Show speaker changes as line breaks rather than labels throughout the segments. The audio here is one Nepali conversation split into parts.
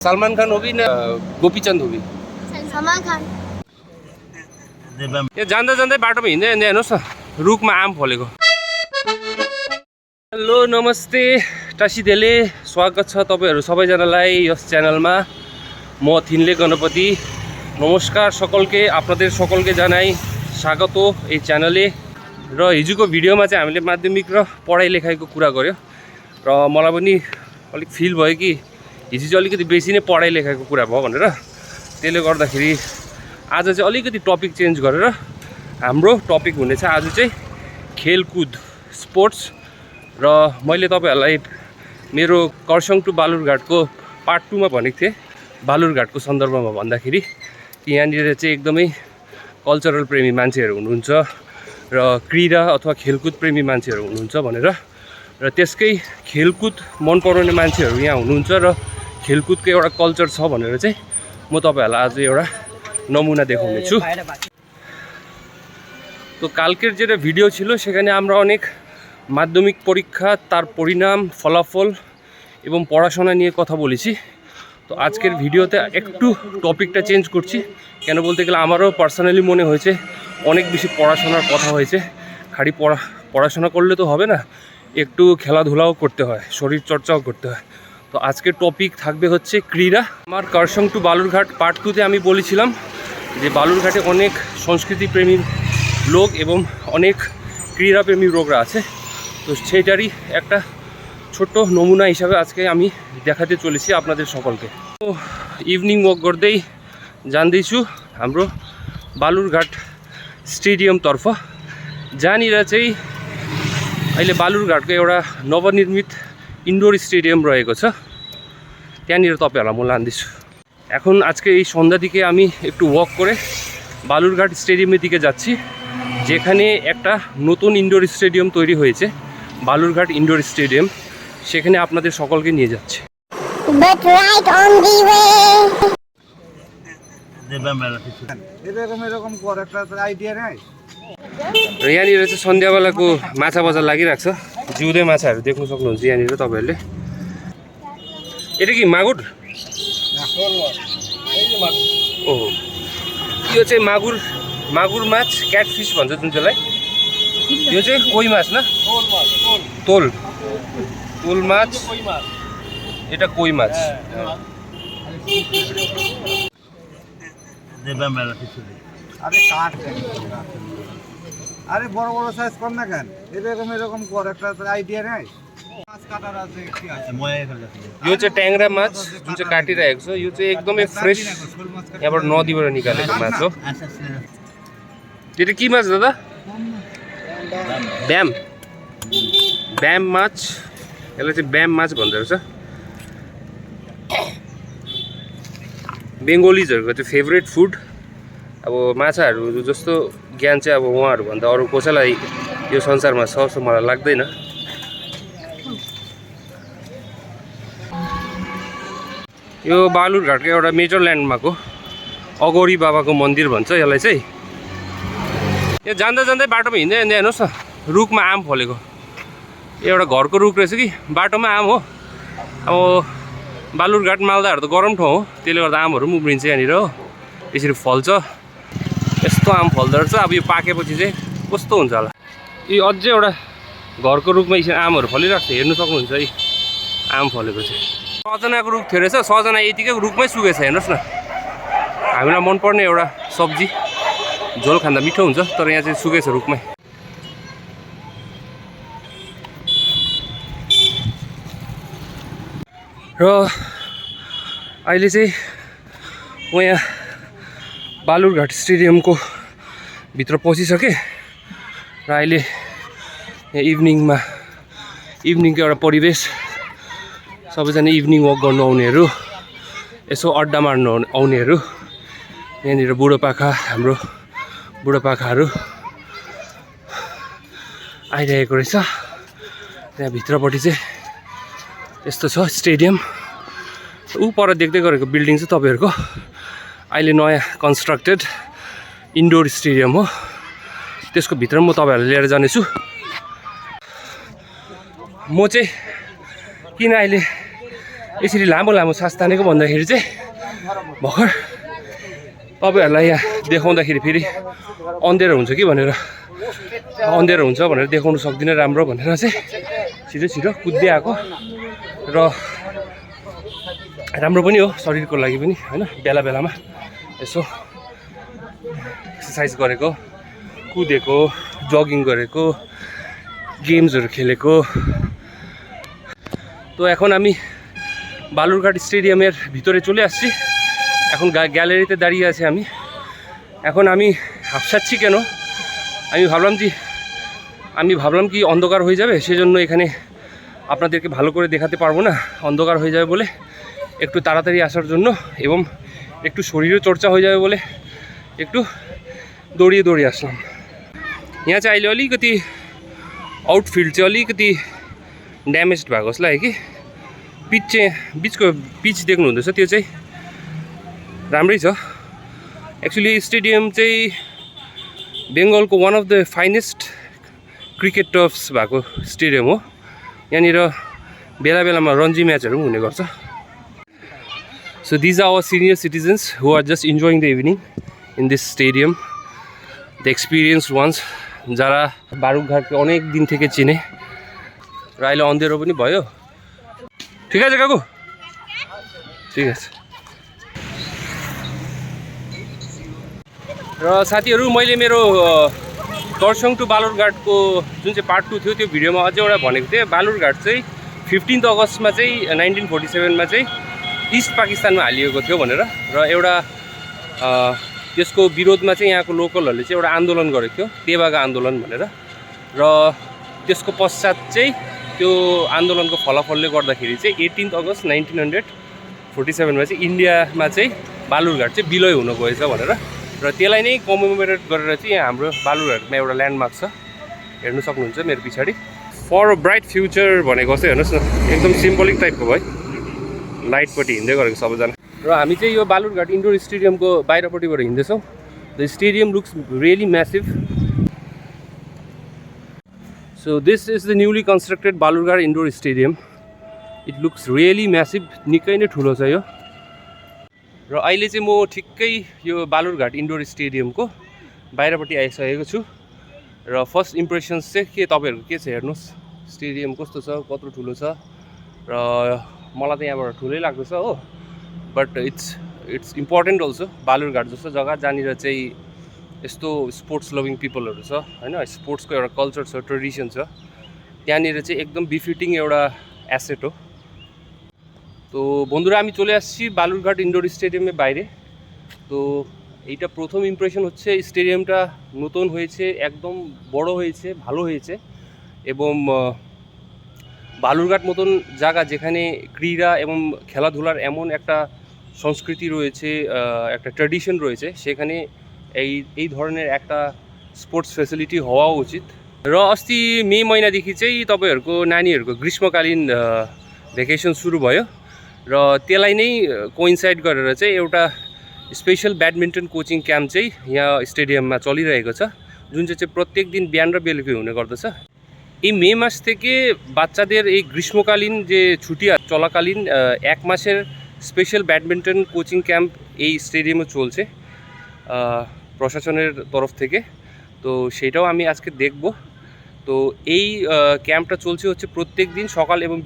सलमान खान हो कि न गोपीचन्द हो कि
सलमान खान।
यो जाँदा जाँदै बाटोमा हिँड्दै हिँड्दै हेर्नुहोस् न रुखमा आम फलेको। हेलो नमस्ते टासीदेले, स्वागत छ तपाईहरु सबैजनालाई यस च्यानलमा। म थिनले गणपति। नमस्कार सकलके, आपनादेर सकलके जानाई स्वागत हो यही च्यानलले। र हिजोको भिडियोमा चाहिँ हामीले माध्यमिक र पढाइ लेखाइको कुरा गर्यो र मलाई पनि अलिक फिल भयो कि हिजो चाहिँ अलिकति बेसी नै पढाइ लेखाइको कुरा भयो भनेर। त्यसले गर्दाखेरि आज चाहिँ अलिकति टपिक चेन्ज गरेर हाम्रो टपिक हुनेछ आज चाहिँ खेलकुद, स्पोर्ट्स। र मैले तपाईहरुलाई मेरो कर्सियङ टु बालुरघाटको पार्ट 2 मा भनेको थिएँ, बालुरघाटको सन्दर्भमा भन्दाखेरि कि यहाँनिर चाहिँ एकदमै कल्चरल प्रेमी मान्छेहरू हुनुहुन्छ र क्रीडा अथवा खेलकुद प्रेमी मान्छेहरू हुनुहुन्छ भनेर। र त्यसकै खेलकुद मन पराउने मान्छेहरू यहाँ हुनुहुन्छ र खेलकुदको एउटा कल्चर छ भनेर चाहिँ म तपाईहरुलाई आज एउटा नमुना देखाउने छु। তো কালকের যেটা ভিডিও ছিল সেখানে আমরা অনেক মাধ্যমিক পরীক্ষা, তার পরিণাম, ফলাফল এবং পড়াশোনা নিয়ে কথা বলেছি। তো আজকের ভিডিওতে একটু টপিকটা চেঞ্জ করছি। কেন বলতে গেলে আমারও পার্সোনালি মনে হয়েছে অনেক বেশি পড়াশোনার কথা হয়েছে। খালি পড়াশোনা করলে তো হবে না, একটু খেলাধুলাও করতে হয়, শরীর চর্চাও করতে হয়। তো আজকের টপিক থাকবে হচ্ছে ক্রীড়া। আমার कर्सियङ टु बालुरघाट पार्ट 2 তে আমি বলেছিলাম যে বালুরঘাটে অনেক সংস্কৃতি প্রেমী লোক এবং অনেক ক্রীড়াপ্রেমী লোকরা আছে। তো সেটারই একটা ছোট্ট নমুনা হিসাবে আজকে আমি দেখাতে চলেছি আপনাদের সকলকে। তো ইভিনিং ওয়াক गर्दै जाँदैछु हाम्रो बालुरघाट स्टेडियमतर्फ, जहाँनिर चाहिँ अहिले बालुरघाटको एउटा नवनिर्मित इन्डोर स्टेडियम रहेको छ। त्यहाँनिर तपाईहरुलाई म लान्दैछु। এখন আজকে এই সন্ধ্যা দিকে আমি একটু ওয়াক করে বালুরঘাট স্টেডিয়ামের দিকে যাচ্ছি, যেখানে একটা নতুন ইনডোর স্টেডিয়াম তৈরি হয়েছে, বালুরঘাট ইনডোর স্টেডিয়াম। সেখানে আপনাদের সকলকে নিয়ে যাচ্ছি। यहाँनिर चाहिँ सन्ध्याबेलाको माछा बजार लागिरहेको छ। जिउँदै माछाहरू देख्न सक्नुहुन्छ यहाँनिर तपाईहरुले। এটা কি মাগুর? ओहो, यो चाहिँ मागुर माछ, क्याटफिस भन्छ जुन चाहिँलाई। यो चाहिँ कोही माछ न? तोल माछ, এটা कोही माछ।
আরে বড় বড় সাইজ কর না কেন? এরকম কর, একটা আইডিয়া নাই। মাছ কাটার আছে কি আছে? ময়া করে যাচ্ছে।
यो चाहिँ ट्याङ्रा माछ जुन चाहिँ काटिरहेको छ। यो चाहिँ एकदमै फ्रेस यहाँबाट नदीबाट निकालेको माछ हो। यो चाहिँ के माछ दादा? ब्याम माछ। यसलाई चाहिँ ब्याम माछ भन्दो रहेछ। बेङ्गोलिजहरूको चाहिँ फेभरेट फुड। अब माछाहरू जस्तो ज्ञान चाहिँ अब उहाँहरूभन्दा अरू कसैलाई यो संसारमा छ जस्तो मलाई लाग्दैन। यो बालुरघाटको एउटा मेजर ल्यान्डमार्क हो, अगौरी बाबाको मन्दिर भन्छ यसलाई चाहिँ। यो जाँदा जाँदै बाटोमा हिँड्दै हिँड्दै हेर्नुहोस् न रुखमा आम फलेको। एउटा घरको रुख रहेछ कि बाटोमा आम हो। अब बालुरघाट मालदाहरू त गरम ठाउँ हो, त्यसले गर्दा आमहरू पनि उम्रिन्छ यहाँनिर हो। यसरी फल्छ, यस्तो आम फल्दो रहेछ। अब यो पाकेपछि चाहिँ कस्तो हुन्छ होला। यो अझै एउटा घरको रुखमा यसरी आमहरू फलिरहेको छ, हेर्नु सक्नुहुन्छ है आम फलेको चाहिँ। सजनाको रुख थियो रहेछ, सजना यतिकै रुखमै सुकेछ हेर्नुहोस् न। हामीलाई मनपर्ने एउटा सब्जी, झोल खाँदा मिठो हुन्छ, तर यहाँ चाहिँ सुकेछ रुखमै। र अहिले चाहिँ म यहाँ बालुरघाट स्टेडियमको भित्र पसिसकेँ र अहिले यहाँ इभिनिङको एउटा परिवेश, सबैजना इभिनिङ वक गर्नु आउनेहरू, यसो अड्डा मार्नु आउनेहरू, यहाँनिर हाम्रो बुढोपाकाहरू आइरहेको रहेछ। त्यहाँ भित्रपट्टि चाहिँ यस्तो छ स्टेडियम। ऊ पर देख्दै गरेको बिल्डिङ चाहिँ तपाईँहरूको अहिले नयाँ कन्स्ट्रक्टेड इन्डोर स्टेडियम हो। त्यसको भित्र म तपाईँहरूलाई लिएर जानेछु। म चाहिँ किन अहिले यसरी लामो लामो सास तानेको भन्दाखेरि चाहिँ भर्खर तपाईँहरूलाई यहाँ देखाउँदाखेरि फेरि अँध्यारो हुन्छ कि भनेर अँध्यारो हुन्छ भनेर देखाउनु सक्दिनँ राम्रो भनेर चाहिँ छिटो छिटो कुद्दै आएको र राम्रो पनि हो शरीरको लागि पनि होइन बेला बेलामा यसो एक्सर्साइज गरेको कुदेको जगिङ गरेको गेम्सहरू खेलेको। তো এখন আমি বালুরঘাট স্টেডিয়ামের ভিতরে চলে আসছি। এখন গ্যালারিতে দাঁড়িয়ে আছি আমি। এখন আমি হাঁপসাচ্ছি কেন, আমি ভাবলাম কি অন্ধকার হয়ে যাবে, সেজন্য এখানে আপনাদেরকে ভালো করে দেখাতে পারবো না, অন্ধকার হয়ে যাবে বলে একটু তাড়াতাড়ি আসার জন্য এবং একটু শরীরও চর্চা হয়ে যাবে বলে একটু दौडिए दौडिए আসলাম। यहाँ चाहिँ अहिले अलिकति आउटफिल्ड चाहिँ अलिकति ड्यामेज भएको जस्तो लाग्यो कि पिच चाहिँ बिचको पिच देख्नु हुँदैछ त्यो चाहिँ राम्रै छ। एक्चुअली स्टेडियम चाहिँ बेङ्गलको one of the finest cricket turfs भएको स्टेडियम हो। यहाँनिर बेला बेलामा रन्जी म्याचहरू पनि हुने गर्छ। So these are our senior citizens who are just enjoying the evening in this stadium, the experience once যারা বালুরঘাটকে অনেক দিন থেকে চিনে। र अहिले अँध्यारो पनि भयो। ठिक আছে কাকু, ठिक আছে। र साथीहरू मैले मेरो दर्शङ टु बालुरघाटको जुन चाहिँ पार्ट 2 थियो त्यो भिडियोमा अझै एउटा भनेको थिएँ। बालुरघाट चाहिँ 15 अगस्तमा चाहिँ 1947मा चाहिँ इस्ट पाकिस्तानमा हालिएको थियो भनेर, र एउटा त्यसको विरोधमा चाहिँ यहाँको लोकलहरूले चाहिँ एउटा आन्दोलन गरेको थियो, तेभागा आन्दोलन भनेर। र त्यसको पश्चात चाहिँ त्यो आन्दोलनको फलाफलले गर्दाखेरि चाहिँ 18 अगस्त 1947मा चाहिँ इन्डियामा चाहिँ बालुरघाट चाहिँ विलय हुन गएछ भनेर, र त्यसलाई नै कमेमोरेट गरेर चाहिँ यहाँ हाम्रो बालुरघाटमा एउटा ल्यान्डमार्क छ, हेर्नु सक्नुहुन्छ मेरो पछाडि। फर अ ब्राइट फ्युचर भनेको चाहिँ हेर्नुहोस् न, एकदम सिम्बोलिक टाइपको भयो, लाइटपट्टि हिँड्दै गरेको सबैजना। र हामी चाहिँ यो बालुरघाट इन्डोर स्टेडियमको बाहिरपट्टिबाट हिँड्दैछौँ। The stadium looks really massive. So this is the newly constructed Balurghat Indoor Stadium. It looks really massive. निकै नै ठुलो छ यो। र अहिले चाहिँ म ठिक्कै यो बालुरघाट इन्डोर स्टेडियमको बाहिरपट्टि आइसकेको छु। र फर्स्ट इम्प्रेसन्स चाहिँ के तपाईँहरूको के छ हेर्नुहोस्, स्टेडियम कस्तो छ, कत्रो ठुलो छ। र मलाई त यहाँबाट ठुलै लाग्दैछ हो, but it's important also. Balurghat जस्तो जग्गा जहाँनिर चाहिँ यस्तो स्पोर्ट्स लभिङ पिपलहरू छ होइन, स्पोर्ट्सको एउटा कल्चर छ, ट्रेडिसन छ, त्यहाँनिर चाहिँ एकदम बिफिटिङ एउटा অ্যাসেট। তো বন্ধুরা আমি চলে আসছি বালুরঘাট ইনডোর স্টেডিয়ামের বাইরে। তো এইটা প্রথম ইমপ্রেশন হচ্ছে স্টেডিয়ামটা নতুন হয়েছে, একদম বড় হয়েছে, ভালো হয়েছে। এবং বালুরঘাট মতন জায়গা যেখানে ক্রীড়া এবং খেলাধুলার এমন একটা সংস্কৃতি রয়েছে, একটা ট্র্যাডিশন রয়েছে, সেখানে এই ধরনের একটা स्पोर्ट्स फेसिलिटी हवा उचित। र अस्ति मे महिनादेखि चाहिँ तपाईँहरूको नानीहरूको ग्रीष्मकालीन भेकेसन सुरु भयो, र त्यसलाई नै कोइन्साइड गरेर चाहिँ एउटा स्पेशल ब्याडमिन्टन कोचिङ क्याम्प चाहिँ यहाँ स्टेडियममा चलिरहेको छ, जुन चाहिँ प्रत्येक दिन बिहान र बेलुकी हुने गर्दछ। এই মে মাস থেকে বাচ্চাদের এই গ্রীষ্মকালীন যে ছুটি চলাকালীন 1 মাসের স্পেশাল ব্যাডমিন্টন কোচিং ক্যাম্প এই স্টেডিয়ামে চলছে প্রশাসনের তরফ থেকে। তো সেটাও আমি আজকে দেখব। তো এই ক্যাম্পটা চলছে হচ্ছে প্রত্যেক দিন সকাল এবং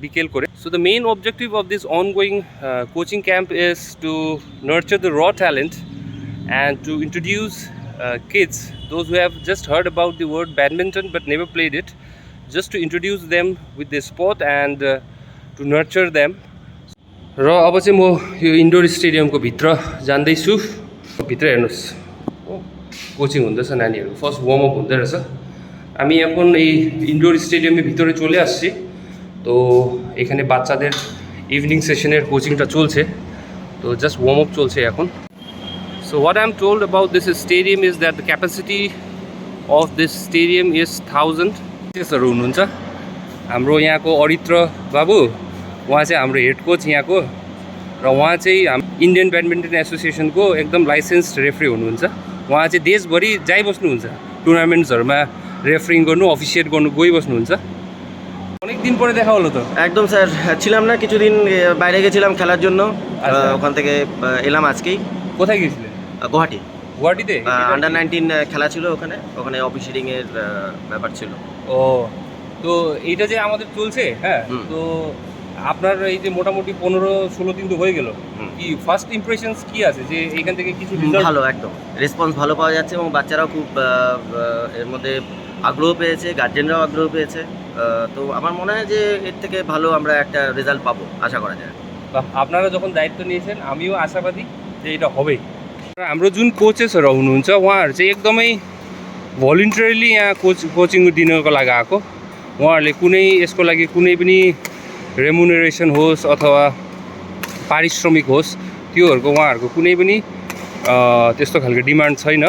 বিকেল করে। So the main objective of this ongoing coaching camp is to nurture the raw talent and to introduce kids, those who have just heard about the word badminton but never played it, just to introduce them with the sport and to nurture them. र अब चाहिँ म यो इन्डोर स्टेडियमको भित्र जाँदैछु। भित्र हेर्नुहोस् কোচিং हुँदैछ नानीहरू, फर्स्ट वार्म अप हुँदै रहेछ। আমি এখন এই ইনডোর স্টেডিয়ামের ভিতরে চলে আসছি। তো এখানে বাচ্চাদের ইভিনিং সেশনের কোচিংটা চলছে, তো জাস্ট ওয়ার্ম আপ চলছে এখন। So what I'm told about this stadium is that the capacity of this stadium is 1000 हरू हुनुहुन्छ। हाम्रो यहाँको अरित्र बाबु, उहाँ चाहिँ हाम्रो हेड कोच यहाँको, र उहाँ चाहिँ इन्डियन ब्याडमिन्टन एसोसिएसनको एकदम लाइसेन्स्ड रेफ्री हुनुहुन्छ। उहाँ चाहिँ देशभरि जाइबस्नुहुन्छ, टुर्नामेन्ट्सहरूमा रेफ्रिङ गर्नु, अफिसिएट गर्नु गइबस्नुहुन्छ। अनेक অনেকদিন পরে দেখা হলো তো।
একদম স্যার, ছিলাম না কিছুদিন বাইরে গেছিলাম খেলার জন্য।
আচ্ছা।
ওখান থেকে এলাম আজকেই।
কোথায় গিয়েছিলেন?
গুয়াহাটি।
গুয়াহাটিতে
আন্ডার 19 খেলা ছিল ওখানে অফিসিয়ালিং এর ব্যাপার ছিল।
ও, তো এইটা যে আমাদের চলছে, হ্যাঁ, তো আপনার এই যে মোটামুটি 15-16 দিন তো হয়ে গেল, কি ফার্স্ট ইমপ্রেশনস কি আছে যে এইখান থেকে কিছু
ভালো, একদম রেসপন্স ভালো পাওয়া যাচ্ছে এবং বাচ্চারাও খুব এর মধ্যে আগ্রহ পেয়েছে, গার্জেনরাও আগ্রহ পেয়েছে। তো আমার মনে হয় যে এর থেকে ভালো আমরা একটা রেজাল্ট পাবো, আশা করা যায়।
আপনারা যখন दायित्व लिएछन् आमिও आशावादी जे এটা হবেই। हाम्रो जुन कोचेसहरू हुनुहुन्छ उहाँहरू चाहिँ एकदमै भोलिन्टरीली यहाँ कोचिङ दिनको लागि आएको। उहाँहरूले कुनै यसको लागि कुनै पनि रेमुनरेसन होस् अथवा पारिश्रमिक होस् त्योहरूको उहाँहरूको कुनै पनि त्यस्तो खालको डिमान्ड छैन।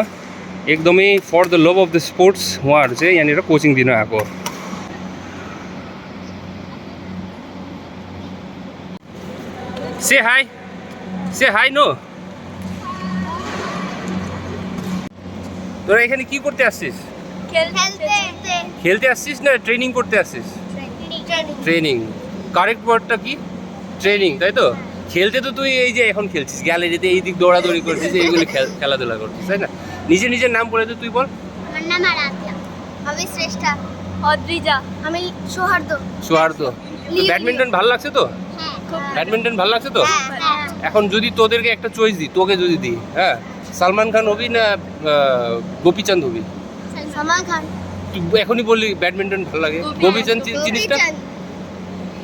एकदमै for the love of the sports उहाँहरू चाहिँ यहाँनिर कोचिङ दिन आएको। Say hi. Say hi no. তোরা এখানে কি করতে আসছিস? খেলতে আসছিস না ট্রেনিং করতে আসছিস? ট্রেনিং। কারেক্ট ওয়ার্ডটা কি? ট্রেনিং, তাই তো? খেলতে তো তুই এই যে এখন খেলছিস, গ্যালারিতে এই দিক দৌড়াদৌড়ি করছিস, এইগুলো খেলাধুলা করছিস, তাই না? নিজের নাম বলে দে, তুই বল।
আমার নাম আরাধ্যা, আমি শ্রেষ্ঠা, অদ্রিজা, আমি সৌহার্দ্য।
সৌহার্দ্য। ব্যাডমিন্টন ভালো লাগছে তো? ব্যাডমিন্টন ভালো লাগছে তো? এখন যদি তোদেরকে একটা চয়েস দিই, তোকে যদি দিই, হ্যাঁ, সালমান খান হবি না গোপীচাঁদ হবি?
সালমান খান।
তুই এখনই বললি ব্যাডমিন্টন ভালো লাগে। গোপীচাঁদ জিনিসটা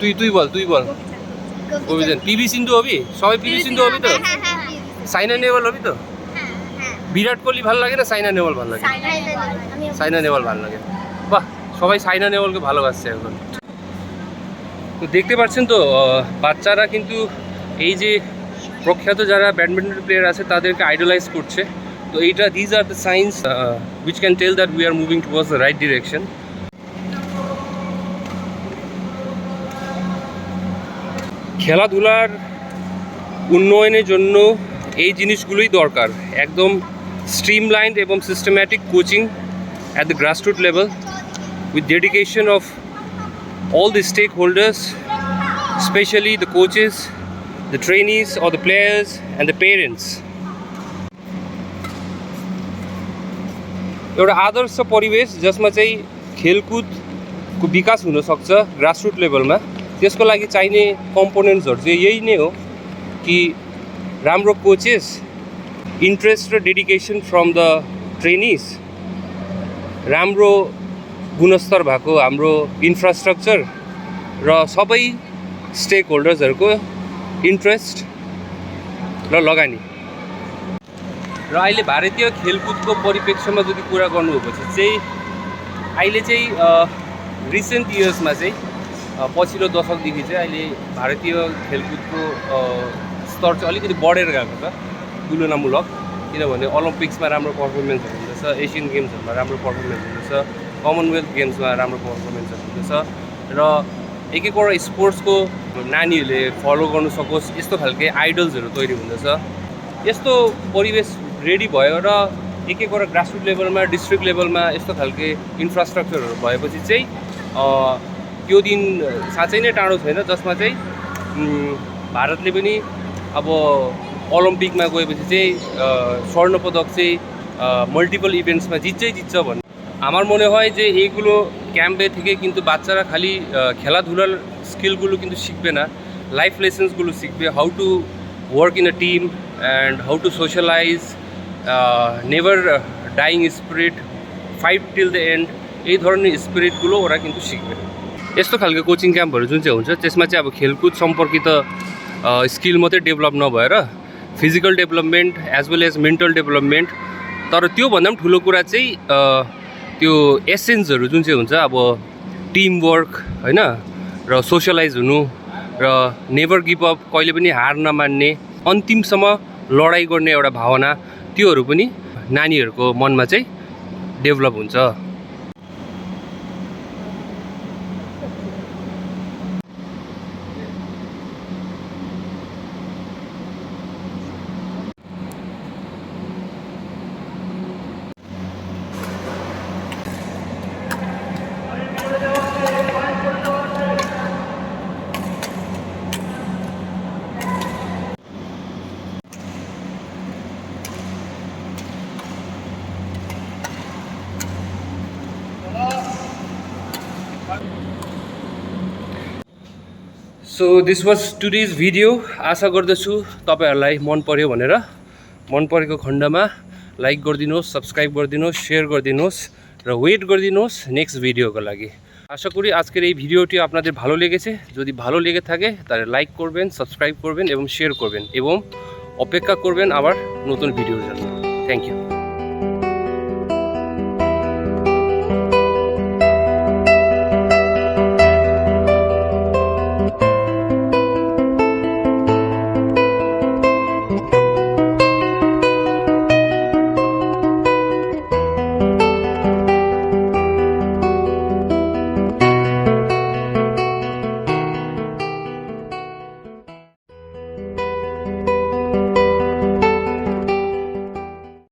তুই বল গোপীচাঁদ। পিভি সিন্ধু হবি? সবাই পিভি সিন্ধু হবি তো? সাইনা নেহওয়াল হবি তো? বিরাট কোহলি ভালো লাগে না সাইনা নেহওয়াল ভালো লাগে? সাইনা নেহওয়াল ভালো লাগে। বাহ, সবাই সাইনা নেহওয়ালকে ভালোবাসছে এখন। তো দেখতে পাচ্ছেন তো বাচ্চারা কিন্তু এই যে প্রখ্যাত যারা ব্যাডমিন্টন প্লেয়ার আছে তাদেরকে আইডলাইজ করছে। তো এইটা this are the science which can tell that we are moving towards the right direction. খেলাধুলার উন্নয়নের জন্য এই জিনিসগুলোই দরকার, একদম স্ট্রিমলাইন্ড এবং systematic coaching at the grassroot level with dedication of all the stakeholders, especially the coaches, the trainees or the players and the parents. एउटा आदर्श परिवेश जसमा चाहिँ खेलकुदको विकास हुन सक्छ ग्रासरुट लेभलमा, त्यसको लागि चाहिने कम्पोनेन्ट्सहरू चाहिँ यही नै हो कि राम्रो कोचेस, इन्ट्रेस्ट र डेडिकेसन फ्रम द ट्रेनिज, राम्रो गुणस्तर भएको हाम्रो इन्फ्रास्ट्रक्चर र सबै स्टेक होल्डर्सहरूको इन्ट्रेस्ट र लगानी। र अहिले भारतीय खेलकुदको परिप्रेक्ष्यमा যদি कुरा गर्नु हो भने चाहिँ अहिले चाहिँ रिसेन्ट इयर्समा चाहिँ पछिल्लो दशकदेखि चाहिँ अहिले भारतीय खेलकुदको स्तर चाहिँ अलिकति बढेर गएको छ तुलनामूलक। किनभने ओलम्पिक्समा राम्रो पर्फर्मेन्सहरू हुँदैछ, एसियन गेम्सहरूमा राम्रो पर्फर्मेन्स हुँदैछ, कमनवेल्थ गेम्समा राम्रो पर्फर्मेन्सहरू हुँदैछ र एक एकवटा स्पोर्ट्सको नानीहरूले फलो गर्नु सकोस् यस्तो खालके आइडल्सहरू तयारी हुँदैछ। यस्तो परिवेश रेडी भयो र एक एकवटा ग्रासरुट लेभलमा, डिस्ट्रिक्ट लेभलमा यस्तो खालके इन्फ्रास्ट्रक्चरहरू भएपछि चाहिँ त्यो दिन साँच्चै नै टाढो छैन जसमा चाहिँ भारतले पनि अब ओलम्पिकमा गएपछि चाहिँ स्वर्ण पदक चाहिँ মাল্টিপল ইভেন্টসमा জিতছে भन्ने আমার মনে হয় যে এইগুলো ক্যাম্পে থেকে কিন্তু বাচ্চারা খালি খেলাধুলার স্কিলগুলো কিন্তু শিখবে না, লাইফ লেসেন্সগুলো শিখবে। How to work in a team and how to socialise, never dying spirit, fight till the end, এই ধরনের স্পিরিটগুলো ওরা কিন্তু শিখবে। यस्तो खालको कोचिङ क्याम्पहरू जुन चाहिँ हुन्छ त्यसमा चाहिँ अब खेलकुद सम्पर्कित स्किल मात्रै डेभलप नभएर physical development as well as mental development, तर त्योभन्दा पनि ठुलो कुरा चाहिँ त्यो एसेन्सहरू जुन चाहिँ हुन्छ अब टिम वर्क हैन र सोशलाइज हुनु र नेभर गिभ अप, कहिले पनि हार नमान्ने, अन्तिमसम्म लडाइँ गर्ने एउटा भावना, त्योहरू पनि नानीहरूको मनमा चाहिँ डेभलप हुन्छ। So this was today's video. आशा गर्दछु तपाईँहरूलाई मन पर्यो भनेर। मन परेको खण्डमा लाइक गरिदिनुहोस्, सब्सक्राइब गरिदिनुहोस्, शेयर गरिदिनुहोस् र वेट गरिदिनुहोस् नेक्स्ट ভিডিওको लागि। আশা করি আজকের এই ভিডিওটি আপনাদের ভালো লেগেছে। যদি ভালো লেগে থাকে তাহলে লাইক করবেন, সাবস্ক্রাইব করবেন এবং শেয়ার করবেন এবং অপেক্ষা করবেন আবার নতুন ভিডিওর জন্য। Thank you.